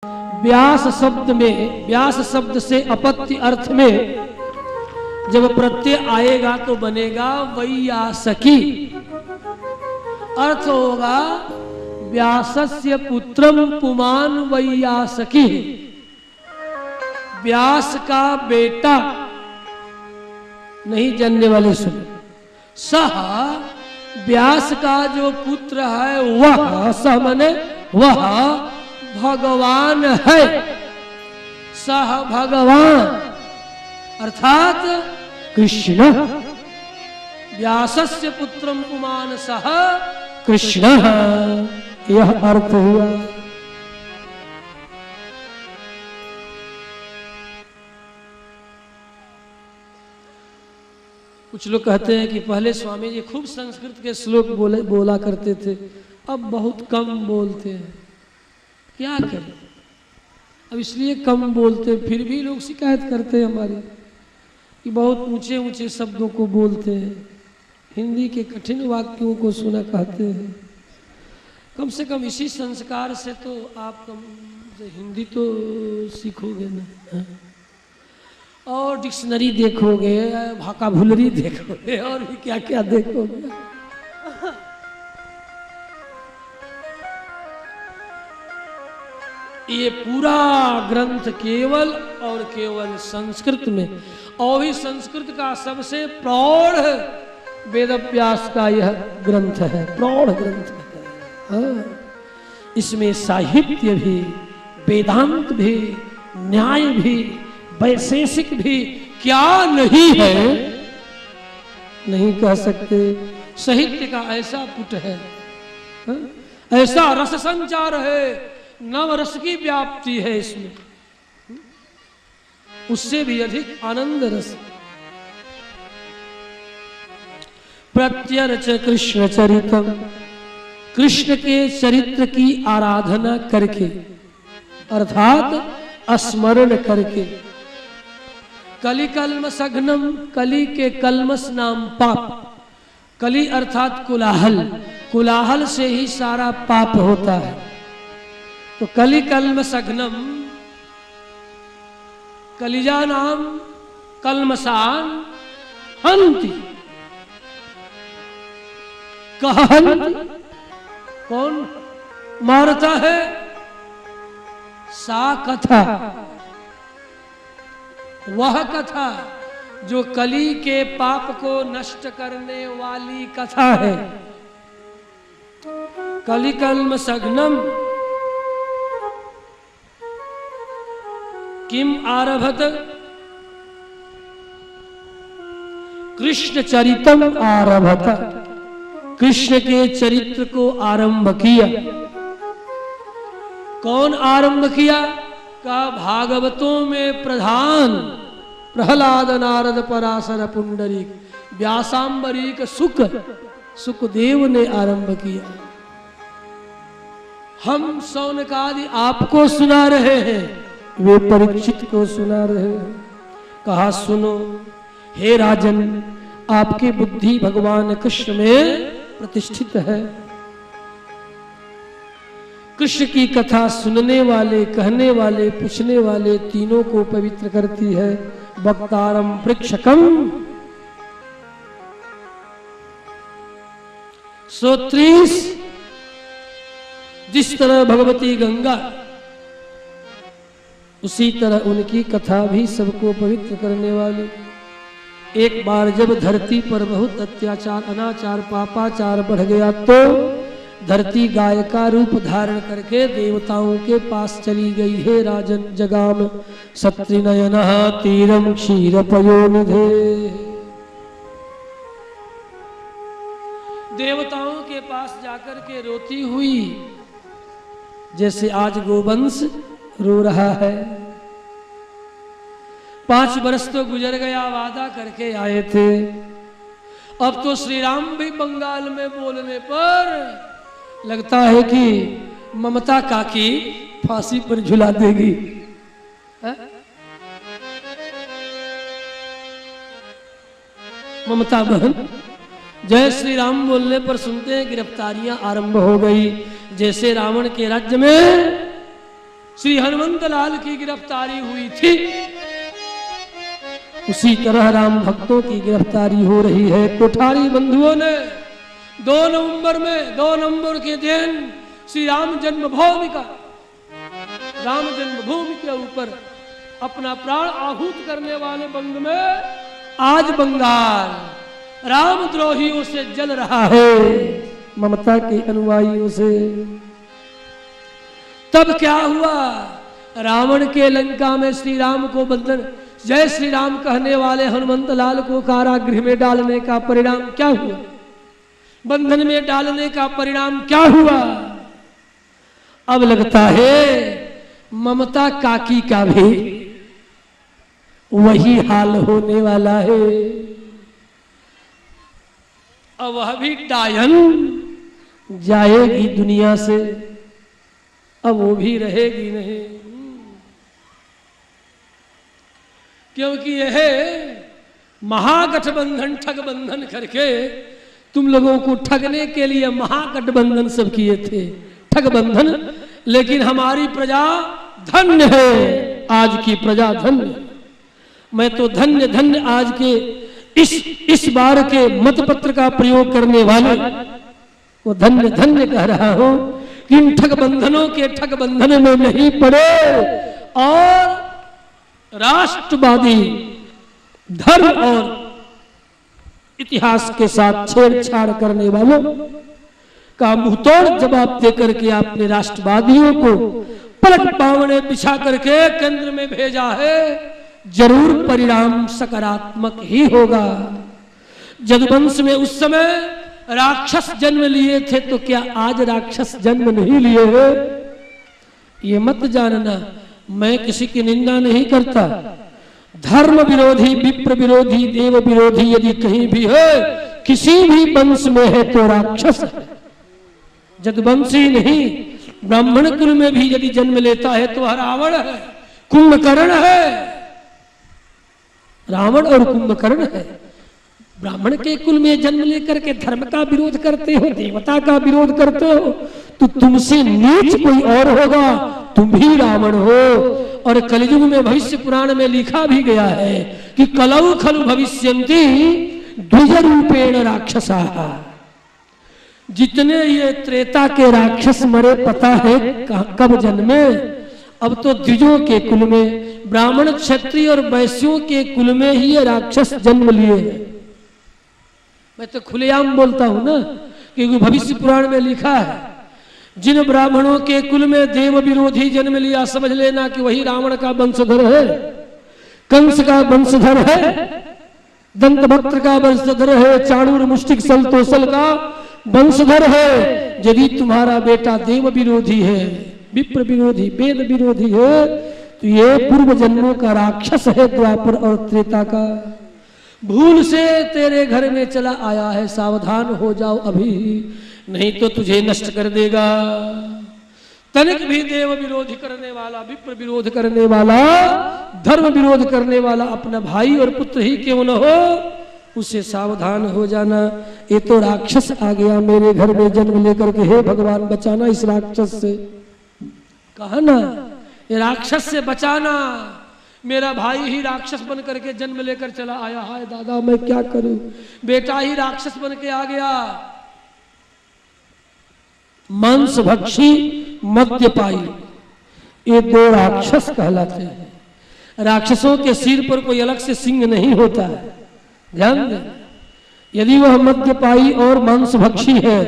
व्यास शब्द में, व्यास शब्द से अपत्य अर्थ में जब प्रत्यय आएगा तो बनेगा वैयासकी। अर्थ होगा व्यासस्य पुत्रम पुमान वैयासकी। व्यास का बेटा, नहीं जानने वाले सुनो, सह व्यास का जो पुत्र है वह, सह माने वह भगवान है। सह भगवान अर्थात कृष्ण। व्यासस्य पुत्रम पुमान सह कृष्ण, यह अर्थ हुआ। कुछ लोग कहते हैं कि पहले स्वामी जी खूब संस्कृत के श्लोक बोला करते थे, अब बहुत कम बोलते हैं। क्या करें, अब इसलिए कम बोलते, फिर भी लोग शिकायत करते हैं हमारी कि बहुत ऊंचे ऊंचे शब्दों को बोलते हैं, हिंदी के कठिन वाक्यों को सुना कहते हैं। कम से कम इसी संस्कार से तो आप कम से हिंदी तो सीखोगे ना, और डिक्शनरी देखोगे, वोकैबुलरी देखोगे, और भी क्या क्या देखोगे। ये पूरा ग्रंथ केवल और केवल संस्कृत में, और भी संस्कृत का सबसे प्रौढ़ वेदव्यास का यह ग्रंथ है, प्रौढ़ ग्रंथ है। हाँ, इसमें साहित्य भी, वेदांत भी, न्याय भी, वैशेषिक भी क्या नहीं है, नहीं कह सकते। साहित्य का ऐसा पुट है, हाँ? ऐसा रस संचार है, नव रस की व्याप्ति है इसमें, उससे भी अधिक आनंद रस। प्रत्यर्च कृष्ण चरितम, कृष्ण के चरित्र की आराधना करके अर्थात स्मरण करके, कली कल्मषघ्नम, कली के कल्मस नाम पाप, कली अर्थात कुलाहल, कुलाहल से ही सारा पाप होता है। तो कली कल्मषघ्नम, कलिजा नाम कल्मषान हन्ति, कहन्ति, कौन मारता है? सा कथा, वह कथा जो कली के पाप को नष्ट करने वाली कथा है। कली कल्मषघ्नम किम आरभत, कृष्ण चरितम आरभत, कृष्ण के चरित्र को आरंभ किया। कौन आरंभ किया? का भागवतों में प्रधान प्रहलाद नारद पराशर पुंडरीक व्यासांबरीक सुखदेव ने आरंभ किया। हम सौनकादि आपको सुना रहे हैं, वे परीक्षित को सुना रहे हैं। कहा सुनो हे राजन, आपकी बुद्धि भगवान कृष्ण में प्रतिष्ठित है। कृष्ण की कथा सुनने वाले, कहने वाले, पूछने वाले तीनों को पवित्र करती है। वक्तारम प्रेक्षकम, श्रोत्रीस, जिस तरह भगवती गंगा, उसी तरह उनकी कथा भी सबको पवित्र करने वाली। एक बार जब धरती पर बहुत अत्याचार, अनाचार, पापाचार बढ़ गया तो धरती गाय का रूप धारण करके देवताओं के पास चली गई। हे राजन, जगाम सत्रिनयनः तीरम क्षीरपयोनिधे, देवताओं के पास जाकर के रोती हुई, जैसे आज गोवंश रो रहा है। 5 वर्ष तो गुजर गया, वादा करके आए थे। अब तो श्री राम भी बंगाल में बोलने पर लगता है कि ममता काकी फांसी पर झुला देगी। ममता बहन जय श्री राम बोलने पर सुनते हैं गिरफ्तारियां आरंभ हो गई। जैसे रावण के राज्य में श्री हनुमंत लाल की गिरफ्तारी हुई थी, उसी तरह राम भक्तों की गिरफ्तारी हो रही है। कोठारी बंधुओं ने 2 नवंबर के दिन श्री राम जन्मभूमि के ऊपर अपना प्राण आहूत करने वाले बंग में आज बंगाल रामद्रोहियों से जल रहा है, ममता के अनुयायियों से। तब क्या हुआ? रावण के लंका में श्री राम को बंधन, जय श्री राम कहने वाले हनुमंत लाल को कारागृह में डालने का परिणाम क्या हुआ? बंधन में डालने का परिणाम क्या हुआ? अब लगता है ममता काकी का भी वही हाल होने वाला है। अब वह भी डायन जाएगी दुनिया से, अब वो भी रहेगी नहीं, क्योंकि यह महागठबंधन ठगबंधन करके तुम लोगों को ठगने के लिए महागठबंधन सब किए थे, ठगबंधन। लेकिन हमारी प्रजा धन्य है, आज की प्रजा धन्य। मैं तो धन्य धन्य आज के इस बार के मतपत्र का प्रयोग करने वाले वो धन्य धन्य कह रहा हूं कि इन ठगबंधनों के ठगबंधन में नहीं पड़े और राष्ट्रवादी धर्म और इतिहास के साथ छेड़छाड़ करने वालों का मुंहतोड़ जवाब देकर के आपने राष्ट्रवादियों को पलट पावने बिछा करके केंद्र में भेजा है। जरूर परिणाम सकारात्मक ही होगा। जदुवंश में उस समय राक्षस जन्म लिए थे, तो क्या आज राक्षस जन्म नहीं लिए हैं? ये मत जानना, मैं किसी की निंदा नहीं करता। धर्म विरोधी, विप्र विरोधी, देव विरोधी यदि कहीं भी है, किसी भी वंश में है तो राक्षस है, जदुवंशी नहीं। ब्राह्मण कुल में भी यदि जन्म लेता है तो रावण है, कुंभकर्ण है। रावण और कुंभकर्ण है। ब्राह्मण के कुल में जन्म लेकर के धर्म का विरोध करते हो, देवता का विरोध करते हो, तो तुमसे नीच कोई और होगा, तुम भी रावण हो। और कलयुग में भविष्य पुराण में लिखा भी गया है कि कलौ खलु भविष्यन्ति द्विज रूपेण राक्षसाः। जितने ये त्रेता के राक्षस मरे पता है कब जन्मे? अब तो द्विजों के कुल में, ब्राह्मण क्षत्रिय और वैश्यों के कुल में ही ये राक्षस जन्म लिए हैं। मैं तो खुलेआम बोलता हूं ना, क्योंकि भविष्य पुराण में लिखा है जिन ब्राह्मणों के कुल में देव विरोधी जन्म लिया, समझ लेना कि वही रावण का वंशधर है, कंस का वंशधर है, दंतभक्त्र का वंशधर है, चाणूर मुष्टिक सलतोसल का वंशधर है। यदि तुम्हारा बेटा देव विरोधी है, विप्र विरोधी, वेद विरोधी है, तो ये पूर्व जन्मों का राक्षस है, द्वापर और त्रेता का। भूल से तेरे घर में चला आया है, सावधान हो जाओ अभी, नहीं तो तुझे नष्ट कर देगा। तनिक भी देव विरोध करने वाला, विप्र विरोध करने वाला, धर्म विरोध करने वाला अपना भाई और पुत्र ही क्यों न हो, उससे सावधान हो जाना। ये तो राक्षस आ गया मेरे घर में जन्म लेकर के, हे भगवान बचाना इस राक्षस से। कहा ना, ये राक्षस से बचाना, मेरा भाई ही राक्षस बन करके जन्म लेकर चला आया, हाय दादा मैं क्या करूं, बेटा ही राक्षस बन के आ गया। मांसभक्षी, मद्यपाई, ये 2 राक्षस कहलाते हैं। राक्षसों के सिर पर कोई अलग से सिंह नहीं होता है, ध्यान दें। यदि वह मद्यपाई और मांसभक्षी है,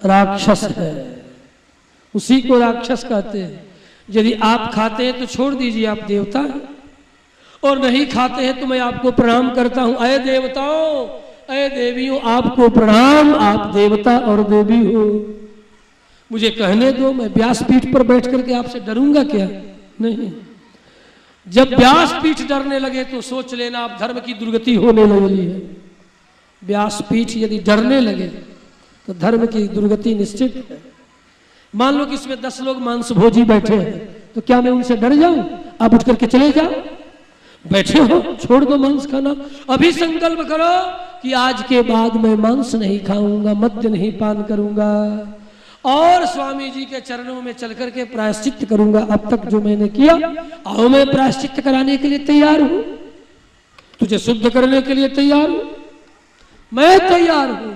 राक्षस है, उसी को राक्षस कहते हैं। यदि आप खाते हैं तो छोड़ दीजिए, आप देवता हैं, और नहीं खाते हैं तो मैं आपको प्रणाम करता हूं। अय देवताओं, अय देवियों, आपको प्रणाम, आप देवता और देवी हो। मुझे कहने दो, मैं व्यासपीठ पर बैठ करके आपसे डरूंगा क्या? नहीं। जब व्यासपीठ डरने लगे तो सोच लेना आप धर्म की दुर्गति होने लगी है। व्यासपीठ यदि डरने लगे तो धर्म की दुर्गति निश्चित है। मान लो कि इसमें 10 लोग मांस भोजी बैठे हैं, तो क्या मैं उनसे डर जाऊं? आप उठ करके चले जाओ, बैठे हो, छोड़ दो मांस खाना। अभी संकल्प करो कि आज के बाद मैं मांस नहीं खाऊंगा, मद्य नहीं पान करूंगा, और स्वामी जी के चरणों में चल करके प्रायश्चित करूंगा। अब तक जो मैंने किया, आओ मैं प्रायश्चित कराने के लिए तैयार हूं, तुझे शुद्ध करने के लिए तैयार हूं, मैं तैयार हूं।